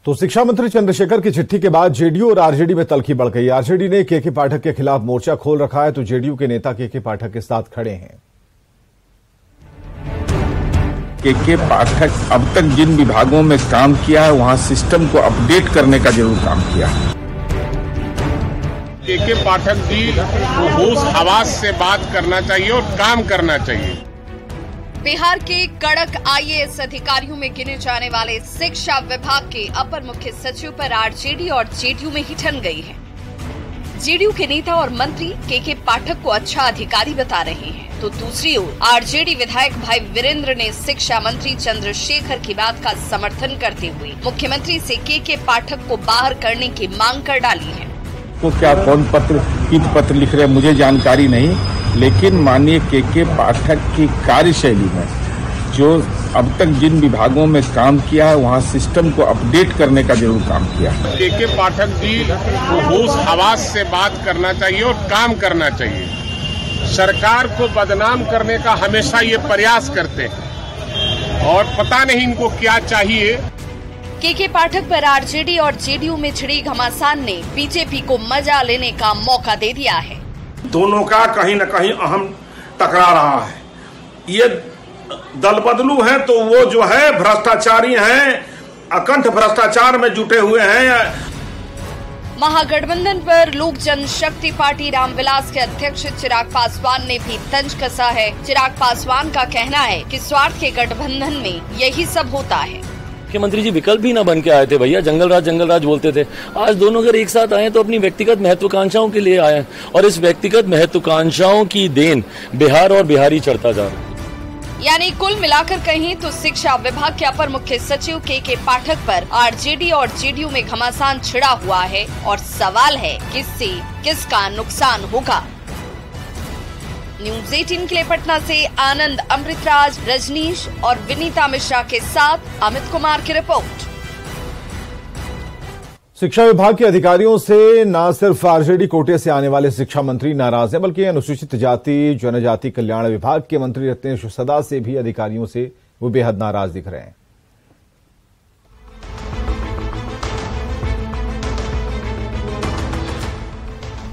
तो शिक्षा मंत्री चंद्रशेखर की चिट्ठी के बाद जेडीयू और आरजेडी में तल्खी बढ़ गई। आरजेडी ने के पाठक के खिलाफ मोर्चा खोल रखा है तो जेडीयू के नेता के पाठक के साथ खड़े हैं। के पाठक अब तक जिन विभागों में काम किया है वहां सिस्टम को अपडेट करने का जरूर काम किया है। के पाठक जी को होश हवास से बात करना चाहिए और काम करना चाहिए। बिहार के कड़क आईएएस अधिकारियों में गिने जाने वाले शिक्षा विभाग के अपर मुख्य सचिव पर आरजेडी और जेडीयू में ही ठन गई है। जेडीयू के नेता और मंत्री के पाठक को अच्छा अधिकारी बता रहे हैं, तो दूसरी ओर आरजेडी विधायक भाई वीरेंद्र ने शिक्षा मंत्री चंद्रशेखर की बात का समर्थन करते हुए मुख्यमंत्री से के पाठक को बाहर करने की मांग कर डाली है। तो क्या कौन कित पत्र लिख रहे हैं मुझे जानकारी नहीं, लेकिन माननीय के पाठक की कार्यशैली में जो अब तक जिन विभागों में काम किया है वहां सिस्टम को अपडेट करने का जरूर काम किया। के पाठक जी को होश हवास से बात करना चाहिए और काम करना चाहिए। सरकार को बदनाम करने का हमेशा ये प्रयास करते हैं और पता नहीं इनको क्या चाहिए। के पाठक पर आरजेडी और जेडीयू में छिड़ी घमासान ने बीजेपी को मजा लेने का मौका दे दिया है। दोनों का कहीं न कहीं अहम टकरा रहा है। ये दल बदलू हैं तो वो जो है भ्रष्टाचारी हैं, अकंठ भ्रष्टाचार में जुटे हुए हैं। महागठबंधन पर लोक जनशक्ति पार्टी रामविलास के अध्यक्ष चिराग पासवान ने भी तंज कसा है। चिराग पासवान का कहना है कि स्वार्थ के गठबंधन में यही सब होता है। मुख्यमंत्री जी विकल्प भी ना बन के आए थे भैया, जंगल राज बोलते थे। आज दोनों अगर एक साथ आए तो अपनी व्यक्तिगत महत्वाकांक्षाओं के लिए आए और इस व्यक्तिगत महत्वाकांक्षाओं की देन बिहार और बिहारी चढ़ता जा रहा है। यानी कुल मिलाकर कहें तो शिक्षा विभाग के अपर मुख्य सचिव के पाठक पर आरजेडी और जेडीयू में घमासान छिड़ा हुआ है और सवाल है किससे किसका नुकसान होगा। न्यूज़ 18 के लिए पटना से आनंद, अमृतराज, रजनीश और विनीता मिश्रा के साथ अमित कुमार की रिपोर्ट। शिक्षा विभाग के अधिकारियों से न सिर्फ आरजेडी कोटे से आने वाले शिक्षा मंत्री नाराज हैं, बल्कि अनुसूचित जाति जनजाति कल्याण विभाग के मंत्री रत्नेश सदा से भी अधिकारियों से वो बेहद नाराज दिख रहे हैं।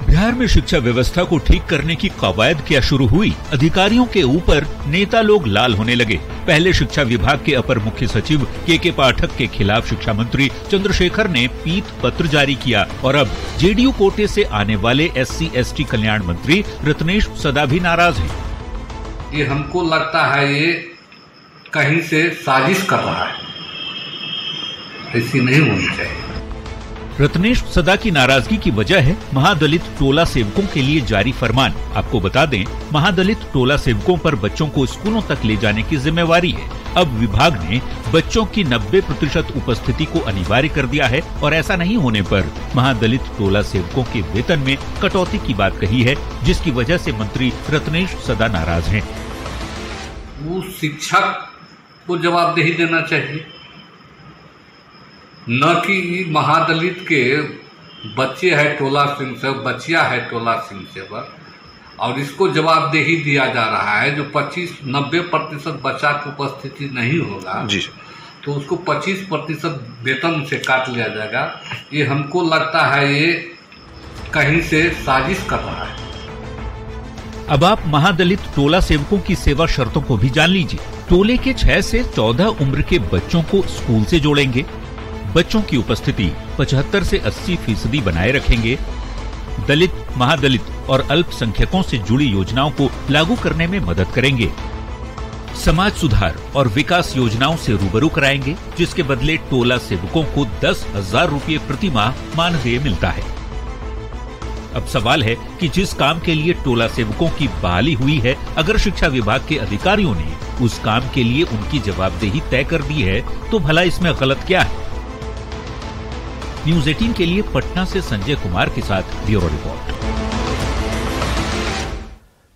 बिहार में शिक्षा व्यवस्था को ठीक करने की कवायद क्या शुरू हुई। अधिकारियों के ऊपर नेता लोग लाल होने लगे। पहले शिक्षा विभाग के अपर मुख्य सचिव के पाठक के खिलाफ शिक्षा मंत्री चंद्रशेखर ने पीत पत्र जारी किया और अब जेडीयू कोटे से आने वाले SC/ST कल्याण मंत्री रत्नेश सदा भी नाराज हैं। ये हमको लगता है ये कहीं से साजिश कर रहा है, ऐसी नहीं होनी चाहिए। रत्नेश सदा की नाराजगी की वजह है महादलित टोला सेवकों के लिए जारी फरमान। आपको बता दें, महादलित टोला सेवकों पर बच्चों को स्कूलों तक ले जाने की जिम्मेवारी है। अब विभाग ने बच्चों की 90% उपस्थिति को अनिवार्य कर दिया है और ऐसा नहीं होने पर महादलित टोला सेवकों के वेतन में कटौती की बात कही है, जिसकी वजह से मंत्री रत्नेश सदा नाराज हैं। वो शिक्षक को जवाबदेही देना चाहिए, न कि महादलित के बच्चे है टोला सिंह से, बच्चिया है टोला सिंह से और इसको जवाबदेही दिया जा रहा है। जो 90% बच्चा की उपस्थिति नहीं होगा जी, तो उसको 25% वेतन से काट लिया जाएगा। ये हमको लगता है ये कहीं से साजिश कर रहा है। अब आप महादलित टोला सेवकों की सेवा शर्तों को भी जान लीजिए। टोले के 6 से 14 उम्र के बच्चों को स्कूल से जोड़ेंगे, बच्चों की उपस्थिति 75 से 80% बनाए रखेंगे, दलित, महादलित और अल्पसंख्यकों से जुड़ी योजनाओं को लागू करने में मदद करेंगे, समाज सुधार और विकास योजनाओं से रूबरू कराएंगे, जिसके बदले टोला सेवकों को 10,000 रुपये प्रति माह मानदेय मिलता है। अब सवाल है कि जिस काम के लिए टोला सेवकों की बहाली हुई है, अगर शिक्षा विभाग के अधिकारियों ने उस काम के लिए उनकी जवाबदेही तय कर दी है तो भला इसमें गलत क्या है। न्यूज़ 18 के लिए पटना से संजय कुमार के साथ ब्यूरो रिपोर्ट।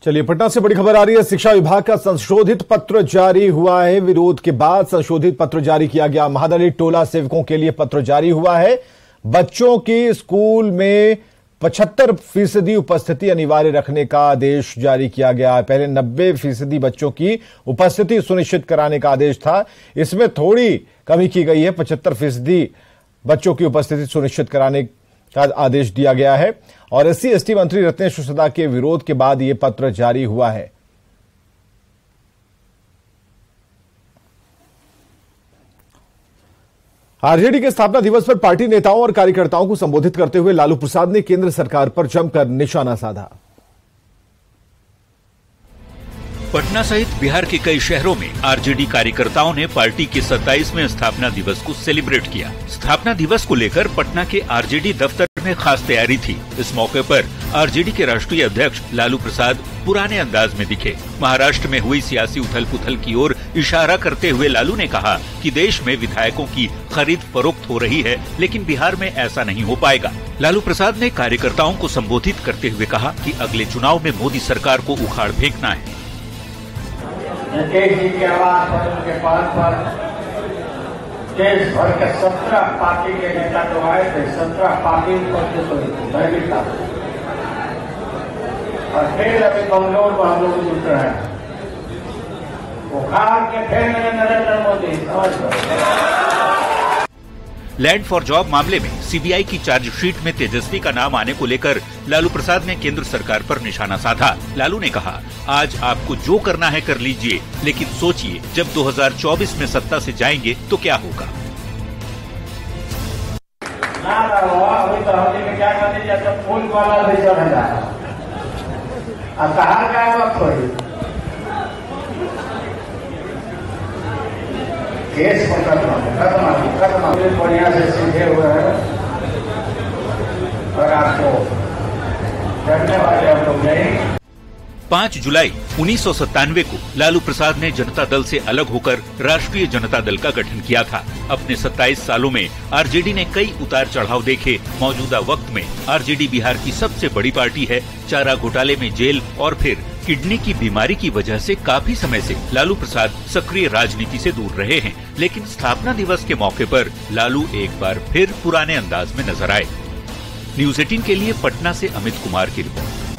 चलिए, पटना से बड़ी खबर आ रही है। शिक्षा विभाग का संशोधित पत्र जारी हुआ है। विरोध के बाद संशोधित पत्र जारी किया गया। महादलित टोला सेवकों के लिए पत्र जारी हुआ है। बच्चों की स्कूल में 75% उपस्थिति अनिवार्य रखने का आदेश जारी किया गया है। पहले 90% बच्चों की उपस्थिति सुनिश्चित कराने का आदेश था। इसमें थोड़ी कमी की गई है, 75% बच्चों की उपस्थिति सुनिश्चित कराने का आदेश दिया गया है और SC/ST मंत्री रत्नेश्वर सदा के विरोध के बाद यह पत्र जारी हुआ है। आरजेडी के स्थापना दिवस पर पार्टी नेताओं और कार्यकर्ताओं को संबोधित करते हुए लालू प्रसाद ने केंद्र सरकार पर जमकर निशाना साधा। पटना सहित बिहार के कई शहरों में आरजेडी कार्यकर्ताओं ने पार्टी के 27वें स्थापना दिवस को सेलिब्रेट किया। स्थापना दिवस को लेकर पटना के आरजेडी दफ्तर में खास तैयारी थी। इस मौके पर आरजेडी के राष्ट्रीय अध्यक्ष लालू प्रसाद पुराने अंदाज में दिखे। महाराष्ट्र में हुई सियासी उथल पुथल की ओर इशारा करते हुए लालू ने कहा कि देश में विधायकों की खरीद फरोख्त हो रही है, लेकिन बिहार में ऐसा नहीं हो पाएगा। लालू प्रसाद ने कार्यकर्ताओं को संबोधित करते हुए कहा कि अगले चुनाव में मोदी सरकार को उखाड़ फेंकना है। नीतीश जी के आवास पर उनके पद पर देश भर के 17 पार्टी के नेता जो आए थे, 17 पार्टी उपस्थित हुई थी और फिर अभी बंगलोर में हम लोग जुट रहे हैं। उखाड़ के फिर मेरे नरेंद्र मोदी समझ। लैंड फॉर जॉब मामले में सीबीआई की चार्जशीट में तेजस्वी का नाम आने को लेकर लालू प्रसाद ने केंद्र सरकार पर निशाना साधा। लालू ने कहा, आज आपको जो करना है कर लीजिए, लेकिन सोचिए जब 2024 में सत्ता से जाएंगे तो क्या होगा। अभी तो हमने क्या कर दीजिए, तो फूल वाला भी चढ़ेगा। अब कहा गया वक्त थोड़ी केस खत्म बढ़िया से सीधे हुए हैं और आपको करने वाले हम लोग नहीं। 5 जुलाई 1997 को लालू प्रसाद ने जनता दल से अलग होकर राष्ट्रीय जनता दल का गठन किया था। अपने 27 सालों में आरजेडी ने कई उतार चढ़ाव देखे। मौजूदा वक्त में आरजेडी बिहार की सबसे बड़ी पार्टी है। चारा घोटाले में जेल और फिर किडनी की बीमारी की वजह से काफी समय से लालू प्रसाद सक्रिय राजनीति से दूर रहे हैं, लेकिन स्थापना दिवस के मौके पर लालू एक बार फिर पुराने अंदाज में नजर आए। न्यूज़ 18 के लिए पटना से अमित कुमार की रिपोर्ट।